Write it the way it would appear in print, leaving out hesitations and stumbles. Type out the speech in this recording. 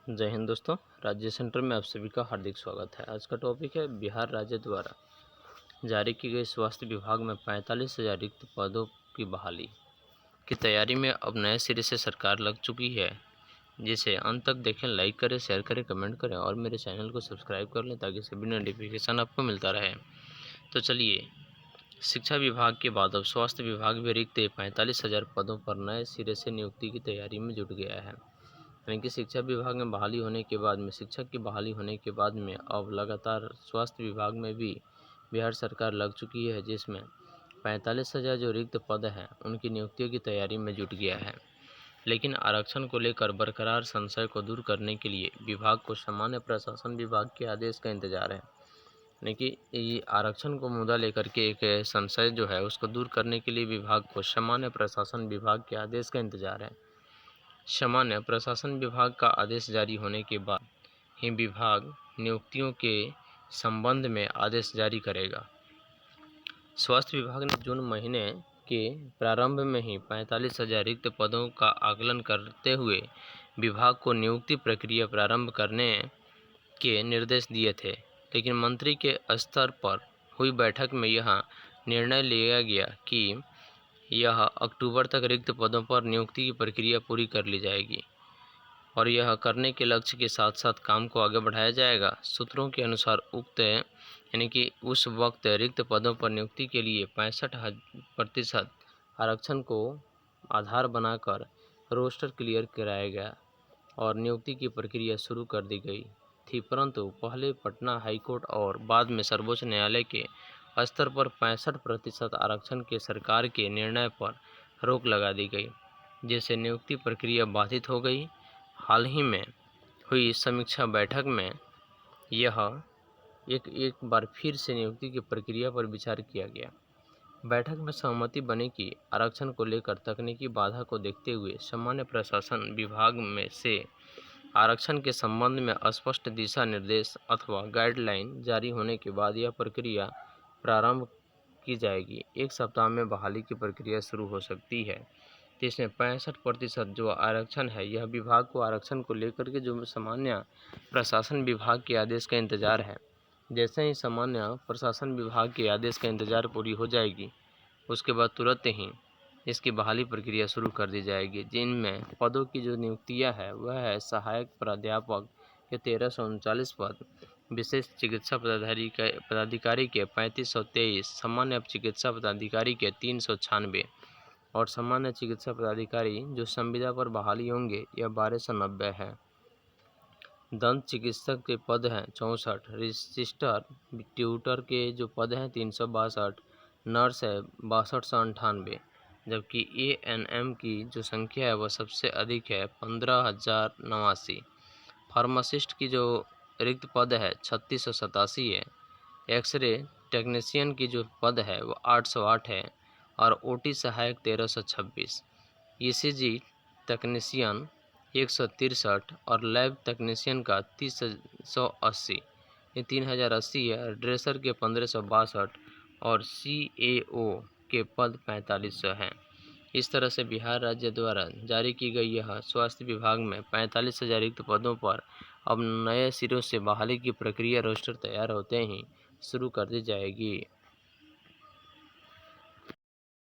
जय हिंद दोस्तों। राज्य सेंटर में आप सभी का हार्दिक स्वागत है। आज का टॉपिक है बिहार राज्य द्वारा जारी की गई स्वास्थ्य विभाग में 45,000 रिक्त पदों की बहाली की तैयारी में अब नए सिरे से सरकार लग चुकी है। जिसे अंत तक देखें, लाइक करें, शेयर करें, कमेंट करें और मेरे चैनल को सब्सक्राइब कर लें ताकि सभी नोटिफिकेशन आपको मिलता रहे। तो चलिए, शिक्षा विभाग के बाद अब स्वास्थ्य विभाग भी रिक्त 45,000 पदों पर नए सिरे से नियुक्ति की तैयारी में जुट गया है। यानी कि शिक्षा विभाग में बहाली होने के बाद में, शिक्षक की बहाली होने के बाद में अब लगातार स्वास्थ्य विभाग में भी बिहार सरकार लग चुकी है, जिसमें 45,000 जो रिक्त पद हैं उनकी नियुक्तियों की तैयारी में जुट गया है। लेकिन आरक्षण को लेकर बरकरार संशय को दूर करने के लिए विभाग को सामान्य प्रशासन विभाग के आदेश का इंतजार है। यानी कि ये आरक्षण को मुद्दा लेकर के एक संशय जो है उसको दूर करने के लिए विभाग को सामान्य प्रशासन विभाग के आदेश का इंतजार है। सामान्य प्रशासन विभाग का आदेश जारी होने के बाद ही विभाग नियुक्तियों के संबंध में आदेश जारी करेगा। स्वास्थ्य विभाग ने जून महीने के प्रारंभ में ही 45,000 रिक्त पदों का आकलन करते हुए विभाग को नियुक्ति प्रक्रिया प्रारंभ करने के निर्देश दिए थे, लेकिन मंत्री के स्तर पर हुई बैठक में यह निर्णय लिया गया कि यह अक्टूबर तक रिक्त पदों पर नियुक्ति की प्रक्रिया पूरी कर ली जाएगी और यह करने के लक्ष्य के साथ साथ काम को आगे बढ़ाया जाएगा। सूत्रों के अनुसार उक्त यानी कि उस वक्त रिक्त पदों पर नियुक्ति के लिए 65% आरक्षण को आधार बनाकर रोस्टर क्लियर कराया गया और नियुक्ति की प्रक्रिया शुरू कर दी गई थी, परंतु पहले पटना हाईकोर्ट और बाद में सर्वोच्च न्यायालय के स्तर पर 65% आरक्षण के सरकार के निर्णय पर रोक लगा दी गई, जिससे नियुक्ति प्रक्रिया बाधित हो गई। हाल ही में हुई समीक्षा बैठक में यह एक बार फिर से नियुक्ति की प्रक्रिया पर विचार किया गया। बैठक में सहमति बनी कि आरक्षण को लेकर तकनीकी बाधा को देखते हुए सामान्य प्रशासन विभाग में से आरक्षण के संबंध में स्पष्ट दिशा निर्देश अथवा गाइडलाइन जारी होने के बाद यह प्रक्रिया प्रारंभ की जाएगी। 1 सप्ताह में बहाली की प्रक्रिया शुरू हो सकती है। जिसमें 65% जो आरक्षण है, यह विभाग को आरक्षण को लेकर के जो सामान्य प्रशासन विभाग के आदेश का इंतजार है। जैसे ही सामान्य प्रशासन विभाग के आदेश का इंतजार पूरी हो जाएगी, उसके बाद तुरंत ही इसकी बहाली प्रक्रिया शुरू कर दी जाएगी, जिनमें पदों की जो नियुक्तियां है वह है सहायक प्राध्यापक के 1339 पद, विशेष चिकित्सा पदाधिकारी के 3523, सामान्य चिकित्सा पदाधिकारी के 396 और सामान्य चिकित्सा पदाधिकारी जो संविदा पर बहाली होंगे यह 1290 है। दंत चिकित्सक के पद हैं 64, रजिस्ट्रार ट्यूटर के जो पद हैं 362, नर्स है 6298, जबकि ANM की जो संख्या है वह सबसे अधिक है 15,089। फार्मासिस्ट की जो रिक्त पद है 3687 है। एक्सरे टेक्नीशियन की जो पद है वो 808 है और OT सहायक 1326, ECG टेक्नीशियन 163 और लैब टेक्नीशियन का 380, ये 3080 है। ड्रेसर के 1562 और CAO के पद 4500 हैं। इस तरह से बिहार राज्य द्वारा जारी की गई यह स्वास्थ्य विभाग में 45,000 रिक्त पदों पर अब नए सिरों से बहाली की प्रक्रिया रोस्टर तैयार होते ही शुरू कर दी जाएगी।